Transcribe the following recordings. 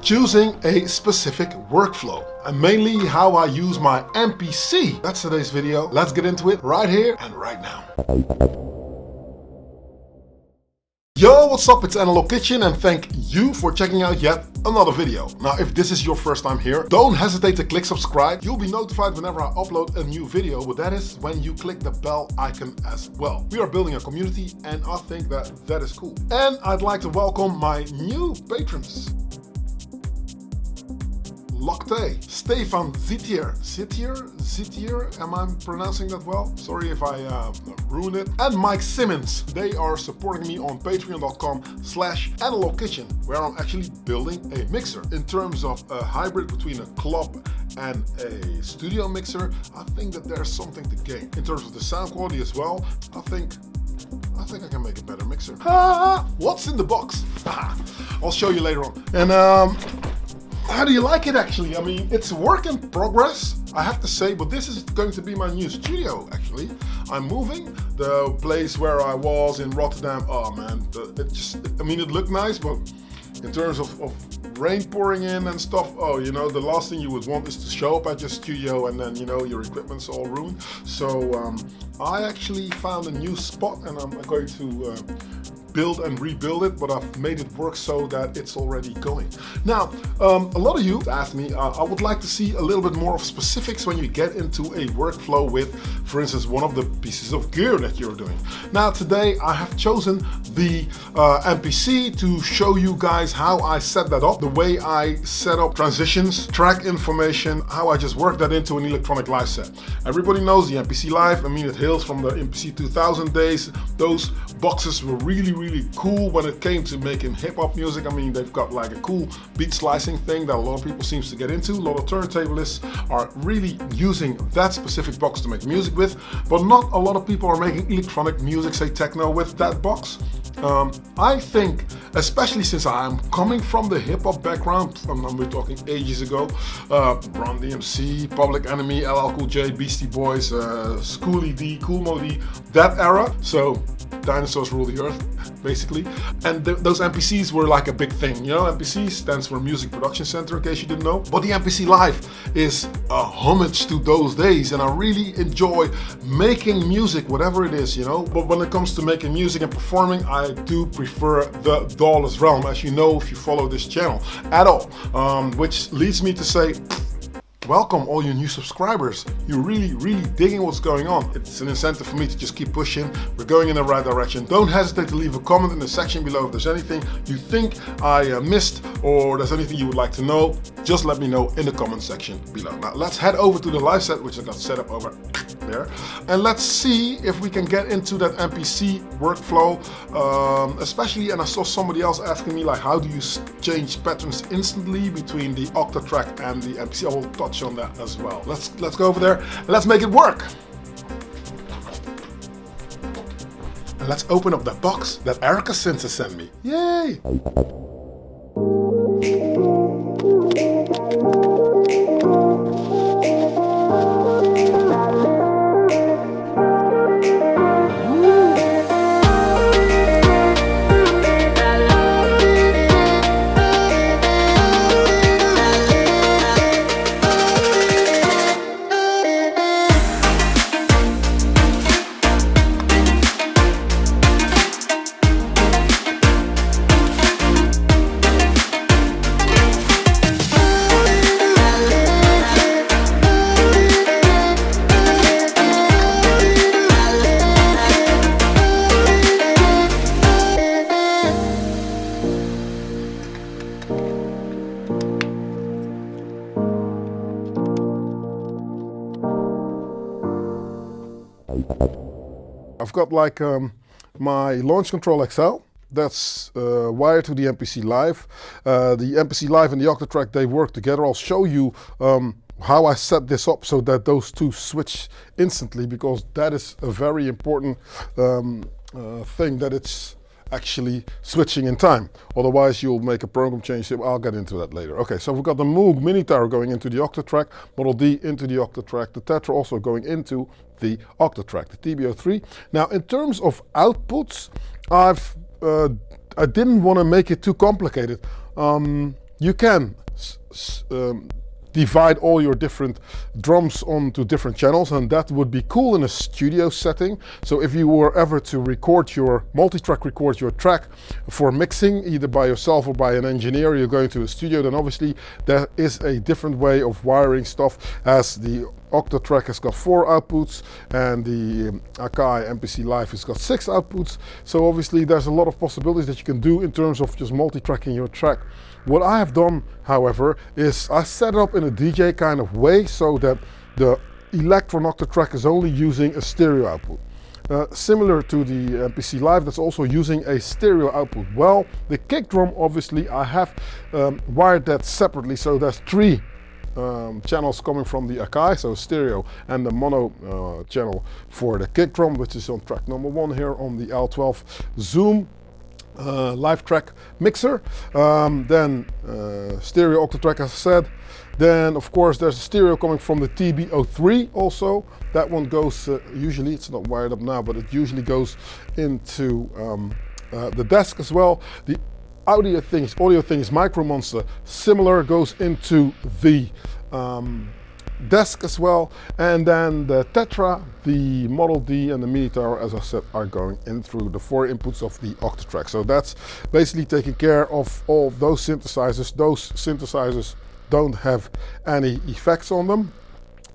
choosing a specific workflow, and mainly how I use my MPC. That's today's video. Let's get into it right here and right now. Yo, what's up? It's Analog Kitchen, and thank you for checking out yet another video. Now, if this is your first time here, don't hesitate to click subscribe. You'll be notified whenever I upload a new video, but that is when you click the bell icon as well. We are building a community, and I think that is cool. And I'd like to welcome my new patrons. Locte, Stefan Zitier, am I pronouncing that well? Sorry if I ruin it. And Mike Simmons. They are supporting me on patreon.com/analogkitchen, where I'm actually building a mixer. In terms of a hybrid between a club and a studio mixer, I think that there's something to gain. In terms of the sound quality as well, I think I can make a better mixer. What's in the box? I'll show you later on. And how do you like it actually? I mean, it's a work in progress, I have to say, but this is going to be my new studio actually. I'm moving. The place where I was in Rotterdam, oh man, it looked nice, but in terms of rain pouring in and stuff, oh, you know, the last thing you would want is to show up at your studio and then, you know, your equipment's all ruined. So I actually found a new spot, and I'm going to build and rebuild it, but I've made it work so that it's already going. Now, a lot of you asked me, I would like to see a little bit more of specifics when you get into a workflow with, for instance, one of the pieces of gear that you're doing. Now, today I have chosen the MPC to show you guys how I set that up, the way I set up transitions, track information, how I just work that into an electronic live set. Everybody knows the MPC Live. I mean, it hails from the MPC 2000 days. Those boxes were really cool when it came to making hip-hop music. I mean, they've got like a cool beat slicing thing that a lot of people seems to get into. A lot of turntablists are really using that specific box to make music with, but not a lot of people are making electronic music, say techno, with that box. I think, especially since I'm coming from the hip-hop background, we're talking ages ago, Run DMC, Public Enemy, LL Cool J, Beastie Boys, Schoolie D, Kool Moe Dee, that era. So dinosaurs rule the earth, basically. And those MPCs were like a big thing, you know. MPC stands for Music Production Center, in case you didn't know. But the MPC Live is a homage to those days, and I really enjoy making music, whatever it is, you know. But when it comes to making music and performing, I do prefer the DAWless realm, as you know if you follow this channel at all. Which leads me to say, welcome all you new subscribers. You're really digging what's going on. It's an incentive for me to just keep pushing. We're going in the right direction. Don't hesitate to leave a comment in the section below if there's anything you think I missed, or there's anything you would like to know. Just let me know in the comment section below. Now let's head over to the live set, which I got set up over there, and let's see if we can get into that MPC workflow, especially. And I saw somebody else asking me, like, how do you change patterns instantly between the Octatrack and the MPC? I will touch on that as well. Let's go over there and let's make it work. And let's open up that box that Erica Synths has sent me. Yay! I've got like my Launch Control XL that's wired to the MPC Live. The MPC Live and the Octatrack, they work together. I'll show you how I set this up so that those two switch instantly, because that is a very important thing, that it's actually switching in time. Otherwise you'll make a program change. I'll get into that later. Okay, so we've got the Moog Mini Tower going into the Octatrack, Model D into the Octatrack, the Tetra also going into the Octatrack, the TB03. Now in terms of outputs, I didn't want to make it too complicated. you can divide all your different drums onto different channels, and that would be cool in a studio setting. So if you were ever to record your multi-track, record your track for mixing, either by yourself or by an engineer, you're going to a studio, then obviously there is a different way of wiring stuff, as the Octatrack has got 4 outputs and the Akai MPC Live has got 6 outputs. So obviously there's a lot of possibilities that you can do in terms of just multi-tracking your track. What I have done, however, is I set it up in a DJ kind of way so that the Electron Octatrack is only using a stereo output. Similar to the MPC Live, that's also using a stereo output. Well, the kick drum, obviously, I have wired that separately, so there's 3 channels coming from the Akai, so stereo, and the mono channel for the kick drum, which is on track number 1 here on the L12 Zoom live track mixer. Then stereo Octatrack, as I said. Then of course there's a stereo coming from the TB03 also. That one goes, usually it's not wired up now, but it usually goes into the desk as well. The audio things, Micro Monster, similar, goes into the desk as well. And then the Tetra, the Model D and the Minitar, as I said, are going in through the 4 inputs of the Octatrack. So that's basically taking care of all those synthesizers. Those synthesizers don't have any effects on them.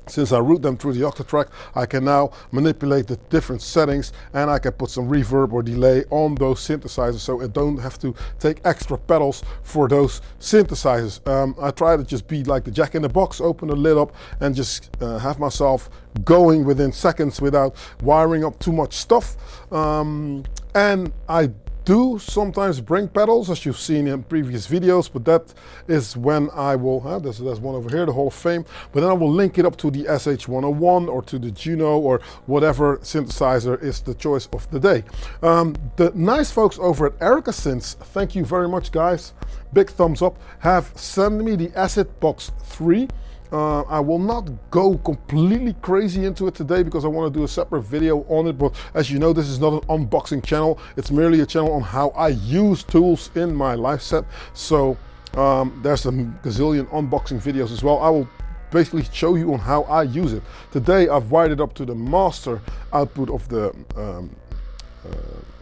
Since I route them through the Octatrack, I can now manipulate the different settings, and I can put some reverb or delay on those synthesizers, so I don't have to take extra pedals for those synthesizers. I try to just be like the Jack in the Box, open the lid up and just have myself going within seconds without wiring up too much stuff. And I do sometimes bring pedals, as you've seen in previous videos, but that is when I will, there's one over here, the Hall of Fame, but then I will link it up to the SH101 or to the Juno or whatever synthesizer is the choice of the day. The nice folks over at Erica Synths, thank you very much guys, big thumbs up, have sent me the Acidbox 3. I will not go completely crazy into it today because I want to do a separate video on it, but as you know, this is not an unboxing channel. It's merely a channel on how I use tools in my live set. So there's a gazillion unboxing videos as well. I will basically show you on how I use it. Today I've wired it up to the master output of the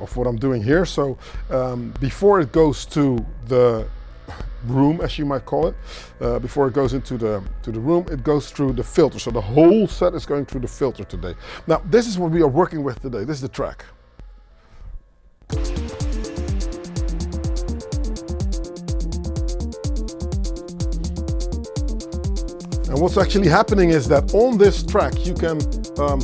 of what I'm doing here. So before it goes to the room, as you might call it, before it goes into the room, it goes through the filter. So the whole set is going through the filter today. Now this is what we are working with today. This is the track. And what's actually happening is that on this track you can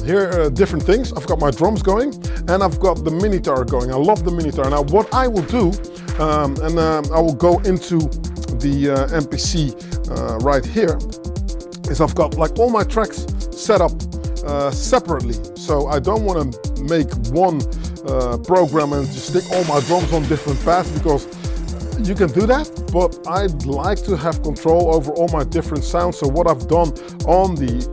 hear different things. I've got my drums going and I've got the Minitar going. I love the Minitar. Now what I will do, I will go into the MPC right here, is I've got like all my tracks set up separately. So I don't want to make one program and just stick all my drums on different paths, because you can do that, but I'd like to have control over all my different sounds. So what I've done on the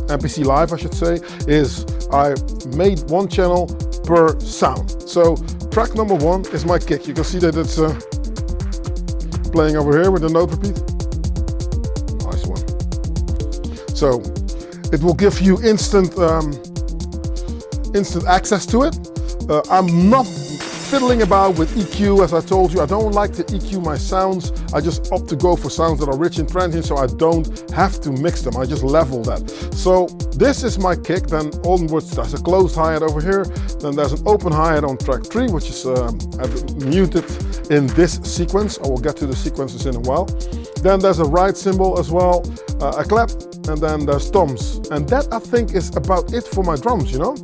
MPC Live, I should say, is I made one channel per sound. So track number 1 is my kick. You can see that it's playing over here with the note repeat. Nice one. So it will give you instant access to it. I'm not fiddling about with EQ, as I told you. I don't like to EQ my sounds. I just opt to go for sounds that are rich in transient, so I don't have to mix them. I just level that. So this is my kick. Then onwards there's a closed hi-hat over here. Then there's an open hi-hat on track 3, which is muted in this sequence. I will get to the sequences in a while. Then there's a ride cymbal as well, a clap, and then there's toms. And that, I think, is about it for my drums, you know.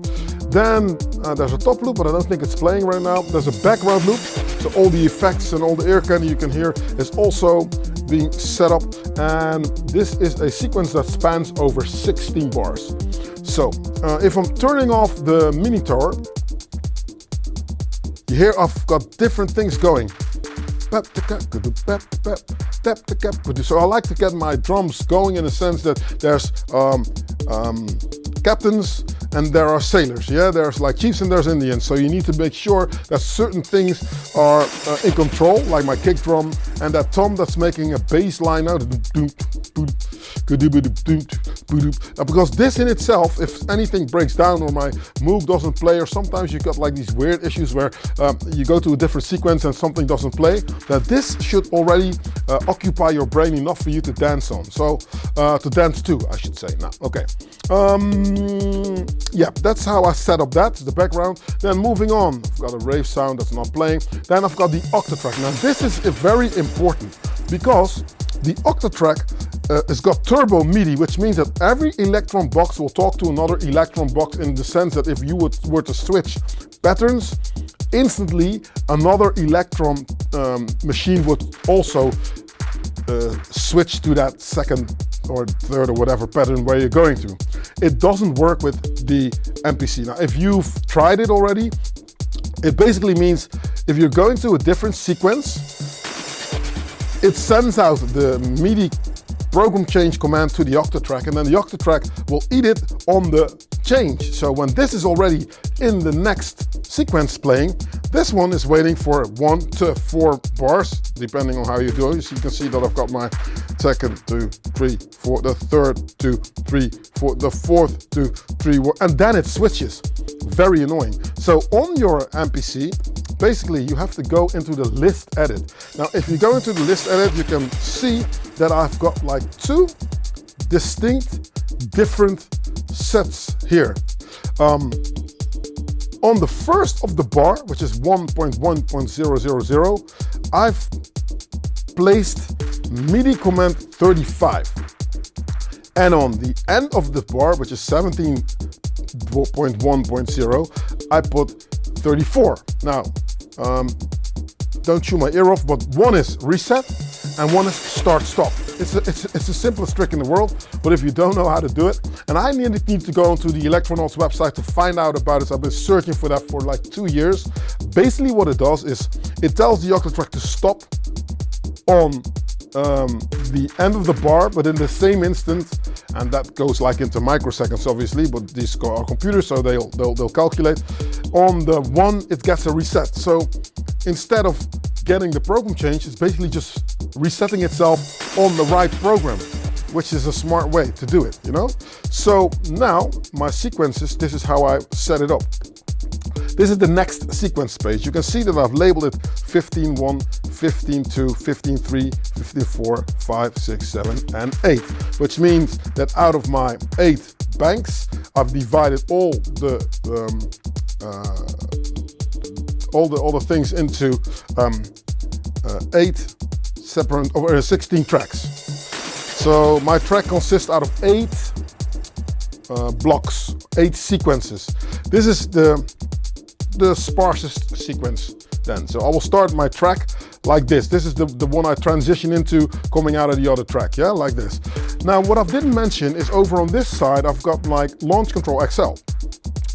Then there's a top loop, but I don't think it's playing right now. There's a background loop, so all the effects and all the air candy you can hear is also being set up. And this is a sequence that spans over 16 bars. So if I'm turning off the Minitar, you hear I've got different things going. So I like to get my drums going in a sense that there's captains and there are sailors. Yeah, there's like chiefs and there's Indians. So you need to make sure that certain things are in control, like my kick drum and that tom that's making a bass line out. Because this in itself, if anything breaks down or my Moog doesn't play, or sometimes you got like these weird issues where you go to a different sequence and something doesn't play, that this should already occupy your brain enough for you to dance on. So to dance to, I should say. Now, okay. Yeah, that's how I set up that, the background. Then moving on, I've got a rave sound that's not playing. Then I've got the octatrack. Now this is very important because the octatrack has got turbo MIDI, which means that every electron box will talk to another electron box, in the sense that if you were to switch patterns, instantly another electron machine would also switch to that second or third or whatever pattern where you're going to. It doesn't work with the MPC. Now, if you've tried it already, it basically means if you're going to a different sequence, it sends out the MIDI program change command to the octatrack, and then the octatrack will eat it on the change. So when this is already in the next sequence playing, this one is waiting for 1 to 4 bars, depending on how you do it. So you can see that I've got my second, 2, 3, 4, the third, 2, 3, 4, the fourth, 2, 3, 4, and then it switches. Very annoying. So on your MPC, basically you have to go into the list edit. Now, if you go into the list edit, you can see that I've got like 2 distinct different sets here. On the first of the bar, which is 1.1.000, I've placed MIDI command 35. And on the end of the bar, which is 17.1.0, I put 34. Now, don't chew my ear off, but one is reset and one is start stop. It's the simplest trick in the world, but if you don't know how to do it, and I need to go onto the Electronauts website to find out about it. I've been searching for that for like 2 years. Basically what it does is it tells the octatrack to stop on the end of the bar, but in the same instant, and that goes like into microseconds obviously, but these are computers, so they'll calculate. On the one, it gets a reset. So instead of getting the program change, it's basically just resetting itself on the right program, which is a smart way to do it, you know? So now my sequences, this is how I set it up. This is the next sequence page. You can see that I've labeled it 15.1, 15.2, 15.3, 15.4, 5, 6, 7, and 8, which means that out of my 8 banks, I've divided all the things into 8 separate, or 16 tracks. So my track consists out of 8 blocks, 8 sequences. This is the sparsest sequence then. So I will start my track like this. This is the one I transition into coming out of the other track, yeah, like this. Now what I didn't mention is over on this side I've got like Launch Control XL,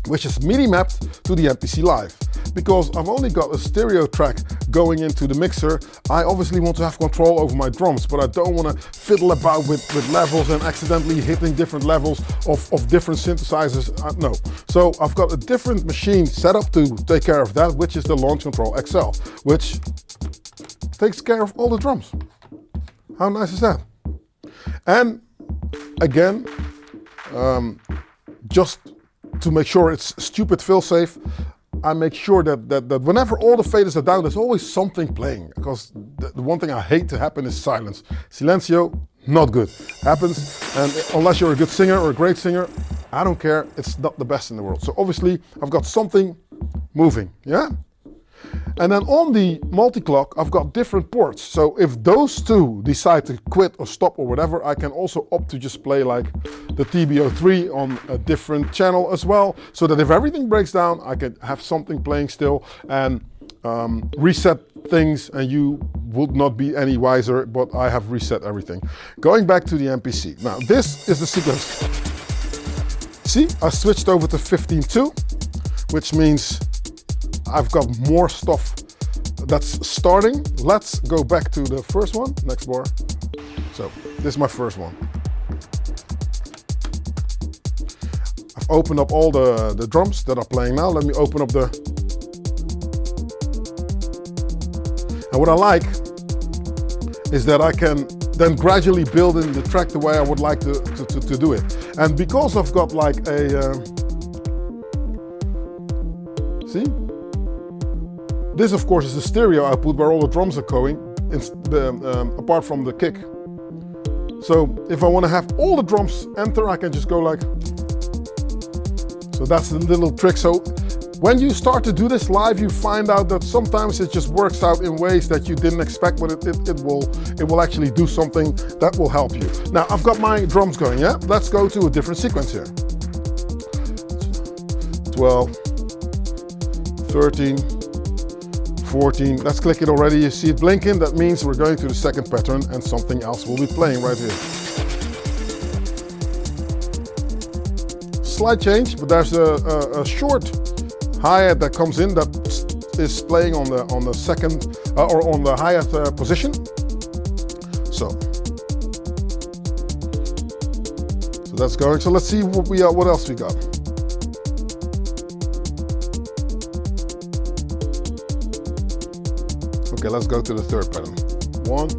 which is MIDI mapped to the MPC Live. Because I've only got a stereo track going into the mixer, I obviously want to have control over my drums, but I don't want to fiddle about with levels and accidentally hitting different levels of different synthesizers. No. So I've got a different machine set up to take care of that, which is the Launch Control XL, which takes care of all the drums. How nice is that? And again, just to make sure it's stupid fail-safe, I make sure that whenever all the faders are down, there's always something playing. Because the one thing I hate to happen is silence. Silencio, not good. Happens, and unless you're a good singer or a great singer, I don't care, it's not the best in the world. So obviously, I've got something moving, yeah? And then on the multi-clock, I've got different ports. So if those two decide to quit or stop or whatever, I can also opt to just play like the TB03 on a different channel as well. So that if everything breaks down, I can have something playing still and reset things, and you would not be any wiser, but I have reset everything. Going back to the MPC. Now this is the sequence. See, I switched over to 15.2, which means I've got more stuff that's starting. Let's go back to the first one, next bar. So this is my first one. I've opened up all the drums that are playing now. Let me open up the... And what I like is that I can then gradually build in the track the way I would like to do it. And because I've got like a... see? This of course is the stereo output where all the drums are going, apart from the kick. So if I want to have all the drums enter, I can just go like... So that's the little trick. So when you start to do this live, you find out that sometimes it just works out in ways that you didn't expect, but it will actually do something that will help you. Now I've got my drums going, yeah? Let's go to a different sequence here. 12, 13, 14, let's click it already. You see it blinking, that means we're going to the second pattern and something else will be playing right here. Slight change, but there's a short hi-hat that comes in that is playing on the second or on the hi-hat position. So that's going. So let's see what else we got. Okay, let's go to the third pattern. 1,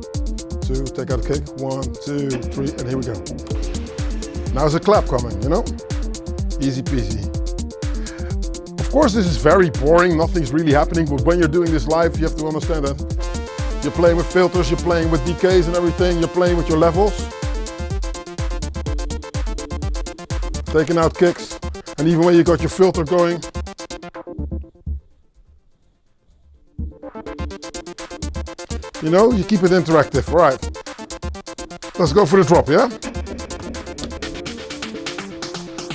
2, take out the kick. 1, 2, 3, and here we go. Now there's a clap coming, you know? Easy peasy. Of course, this is very boring, nothing's really happening, but when you're doing this live, you have to understand that you're playing with filters, you're playing with decays and everything, you're playing with your levels. Taking out kicks, and even when you got your filter going, you know, you keep it interactive. All right, let's go for the drop, yeah?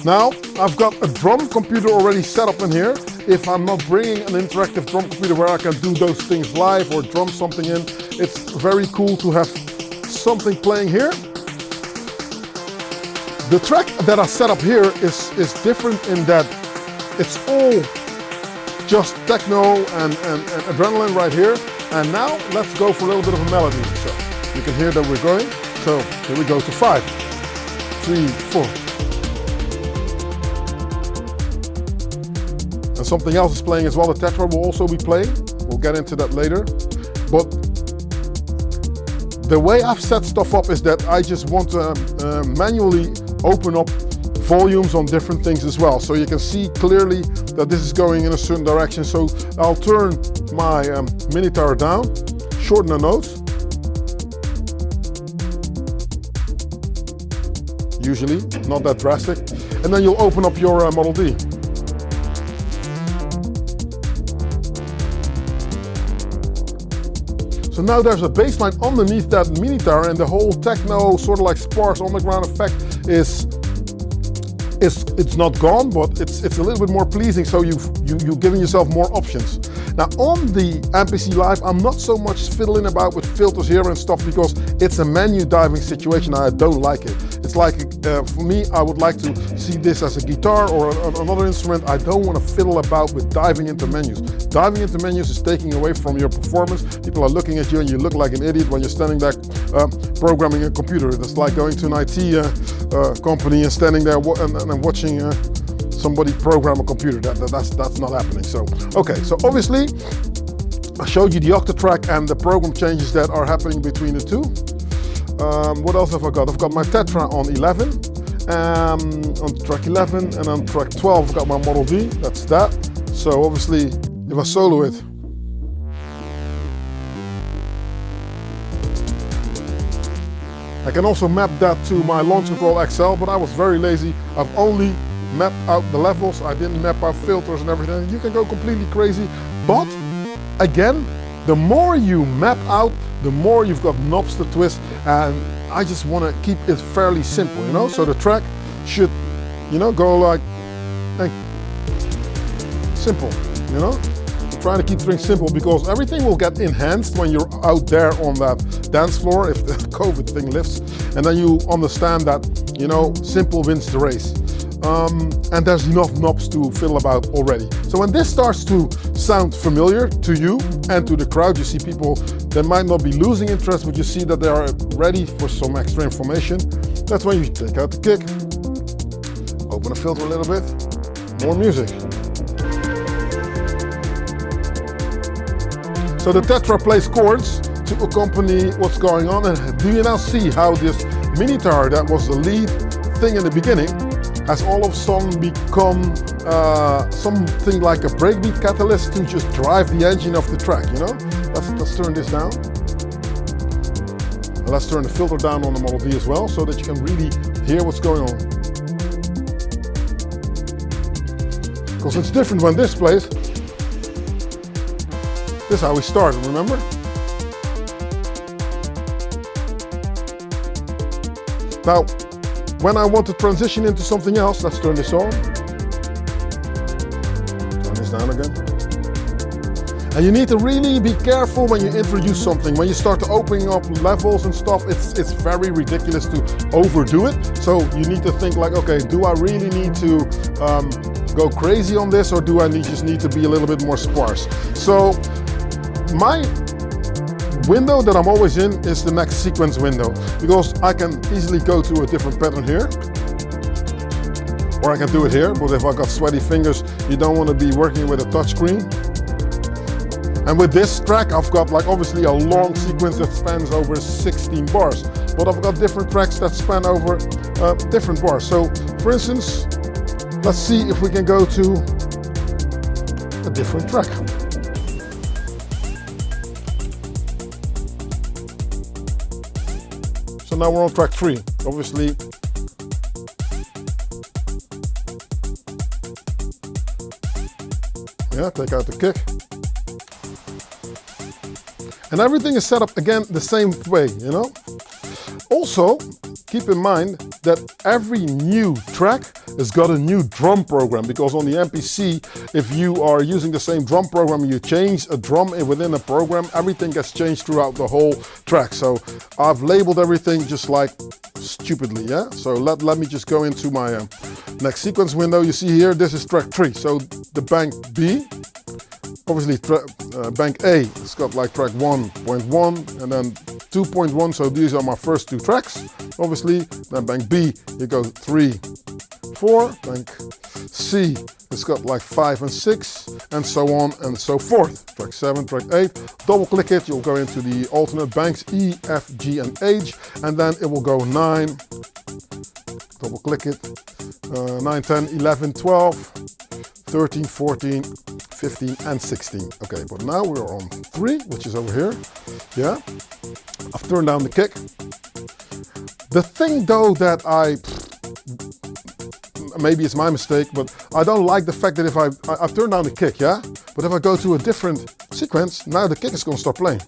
Now, I've got a drum computer already set up in here. If I'm not bringing an interactive drum computer where I can do those things live or drum something in, it's very cool to have something playing here. The track that I set up here is different in that it's all just techno and adrenaline right here. And now let's go for a little bit of a melody. So you can hear that we're going. So here we go to 5, 3, 4. And something else is playing as well. The Tetra will also be playing. We'll get into that later. But the way I've set stuff up is that I just want to manually open up volumes on different things as well. So you can see clearly that this is going in a certain direction. So I'll turn my Minitar down, shorten the notes. Usually, not that drastic. And then you'll open up your Model D. So now there's a bass line underneath that Minitar, and the whole techno sort of like sparse underground effect it's not gone, but it's a little bit more pleasing. So you're giving yourself more options. Now on the MPC Live, I'm not so much fiddling about with filters here and stuff because it's a menu diving situation. I don't like it. It's like, for me, I would like to see this as a guitar or another instrument. I don't want to fiddle about with diving into menus. Diving into menus is taking away from your performance. People are looking at you and you look like an idiot when you're standing there programming a computer. It's like going to an IT company and standing there and watching somebody program a computer. That's not happening. So, okay, so obviously I showed you the octatrack and the program changes that are happening between the two. What else have I got? I've got my Tetra on 11, on track 11, and on track 12 I've got my Model D, that's that. So obviously if I solo it, I can also map that to my Launch Control XL, but I was very lazy. I've only mapped out the levels, I didn't map out filters and everything. You can go completely crazy, but again, the more you map out, the more you've got knobs to twist, and I just want to keep it fairly simple, you know? So the track should, you know, go like simple, you know? I'm trying to keep things simple because everything will get enhanced when you're out there on that dance floor if the COVID thing lifts, and then you understand that, you know, simple wins the race. And there's enough knobs to fiddle about already. So when this starts to sound familiar to you and to the crowd, you see people that might not be losing interest, but you see that they are ready for some extra information. That's when you take out the kick, open gonna filter a little bit. More music. So the Tetra plays chords to accompany what's going on. And do you now see how this mini guitar that was the lead thing in the beginning has all of a sudden become something like a breakbeat catalyst to just drive the engine of the track, you know? Let's turn this down. And let's turn the filter down on the Model D as well so that you can really hear what's going on. Because it's different when this plays. This is how we started, remember? Now, when I want to transition into something else, let's turn this on. Turn this down again. And you need to really be careful when you introduce something. When you start to opening up levels and stuff, it's very ridiculous to overdo it. So you need to think like, okay, do I really need to go crazy on this, or do I just need to be a little bit more sparse? So my window that I'm always in is the next sequence window, because I can easily go to a different pattern here, or I can do it here, but if I've got sweaty fingers, you don't want to be working with a touch screen. And with this track, I've got like obviously a long sequence that spans over 16 bars, but I've got different tracks that span over different bars. So for instance, let's see if we can go to a different track. So now we're on track 3, obviously. Yeah, take out the kick. And everything is set up again the same way, you know? Also, keep in mind that every new track has got a new drum program, because on the MPC, if you are using the same drum program, you change a drum within a program, everything gets changed throughout the whole track. So I've labeled everything just like stupidly, yeah? So let me just go into my next sequence window. You see here, this is track 3. So the bank B, obviously bank A, it's got like track 1.1 and then 2.1, so these are my first 2 tracks, obviously. Then bank B, you go 3, 4, bank C, it's got like 5 and 6, and so on and so forth. Track 7, track 8, double click it, you'll go into the alternate banks E, F, G and H, and then it will go 9, double click it, 9, 10, 11, 12, 13, 14, 15 and 16. Okay, but now we're on 3, which is over here. Yeah, I've turned down the kick. The thing though that maybe it's my mistake, but I don't like the fact that if I've turned down the kick, yeah? But if I go to a different sequence, now the kick is going to start playing.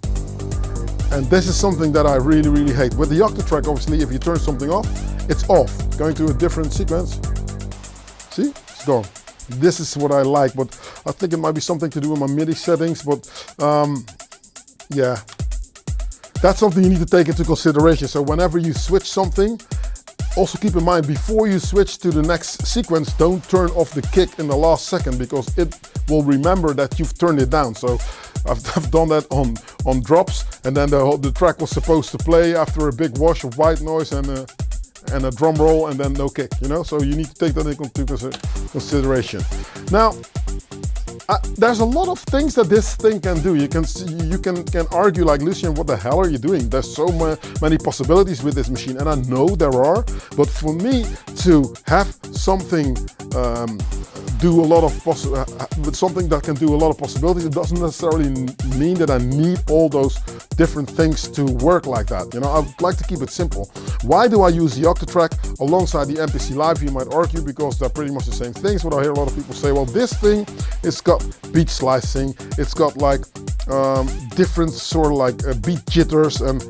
And this is something that I really, really hate. With the Octatrack, obviously, if you turn something off, it's off. Going to a different sequence, see, it's gone. This is what I like, but I think it might be something to do with my MIDI settings, but yeah, that's something you need to take into consideration. So whenever you switch something, also keep in mind, before you switch to the next sequence, don't turn off the kick in the last second, because it will remember that you've turned it down. So I've done that on drops, and then the track was supposed to play after a big wash of white noise and a drum roll, and then no kick, you know? So you need to take that into consideration. Now, there's a lot of things that this thing can do. You can argue like, Lucien, what the hell are you doing? There's so many possibilities with this machine, and I know there are, but for me to have something do a lot of something that can do a lot of possibilities, it doesn't necessarily mean that I need all those different things to work like that. You know, I'd like to keep it simple. Why do I use the Octatrack alongside the MPC Live? You might argue because they're pretty much the same things, but I hear a lot of people say, well, this thing, it's got beat slicing, it's got like different sort of like beat jitters and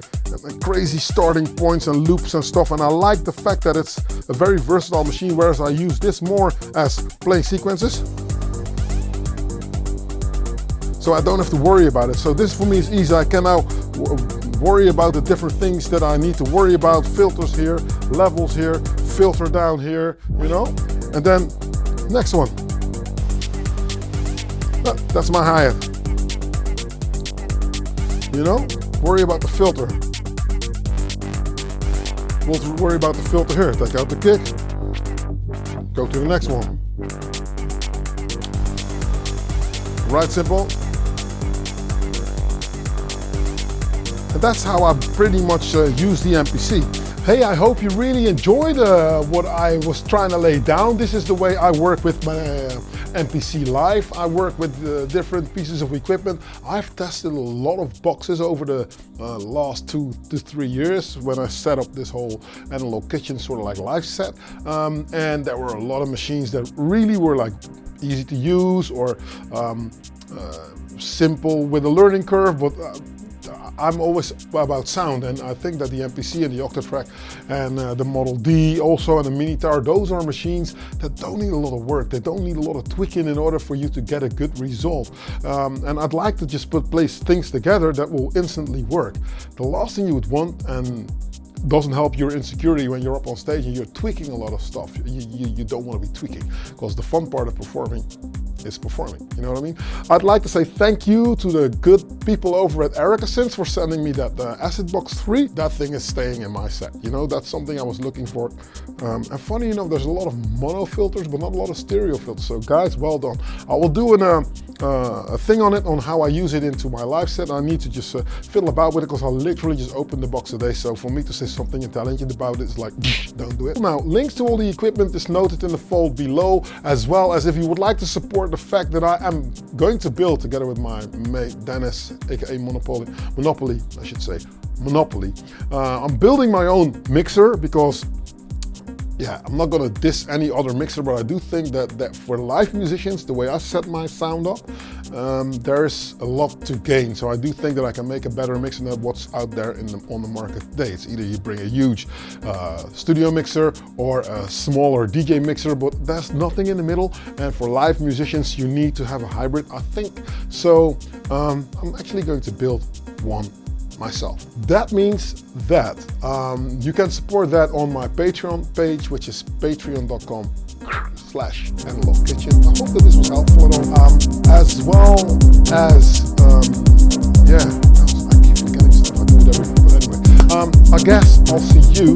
crazy starting points and loops and stuff, and I like the fact that it's a very versatile machine, whereas I use this more as playing sequences, so I don't have to worry about it. So this for me is easy. I can now worry about the different things that I need to worry about, filters here, levels here, filter down here, you know, and then next one, that's my hi-hat, you know, worry about the filter. We'll worry about the filter here. Take out the kick. go to the next one. Right, simple. And that's how I pretty much use the MPC. Hey, I hope you really enjoyed what I was trying to lay down. This is the way I work with my MPC Live. I work with different pieces of equipment. I've tested a lot of boxes over the last 2 to 3 years when I set up this whole analog kitchen sort of like live set. And there were a lot of machines that really were like easy to use or simple with a learning curve, but I'm always about sound, and I think that the MPC and the Octatrack and the Model D also and the Mini Tower, those are machines that don't need a lot of work. They don't need a lot of tweaking in order for you to get a good result. And I'd like to just place things together that will instantly work. The last thing you would want, and doesn't help your insecurity when you're up on stage and you're tweaking a lot of stuff. You don't want to be tweaking, because the fun part of performing is performing, you know what I mean? I'd like to say thank you to the good people over at Synths for sending me that Acidbox 3. That thing is staying in my set, you know, that's something I was looking for. And funny enough, there's a lot of mono filters, but not a lot of stereo filters, so guys, well done. I will do a thing on it, on how I use it into my live set. I need to just fiddle about with it, because I literally just opened the box today, so for me to say something intelligent about it is like, don't do it. Now, links to all the equipment is noted in the fold below, as well as if you would like to support the fact that I am going to build, together with my mate Dennis, aka Monopoly, I should say, Monopoly. I'm building my own mixer, because yeah, I'm not gonna diss any other mixer, but I do think that for live musicians, the way I set my sound up, there's a lot to gain. So I do think that I can make a better mixer than what's out there on the market today. It's either you bring a huge studio mixer or a smaller DJ mixer, but there's nothing in the middle. And for live musicians, you need to have a hybrid, I think. So I'm actually going to build one myself. That means that you can support that on my Patreon page, which is patreon.com/analogkitchen. I hope that this was helpful at all. As well as, yeah, I keep forgetting stuff, I do it every, but anyway. I guess I'll see you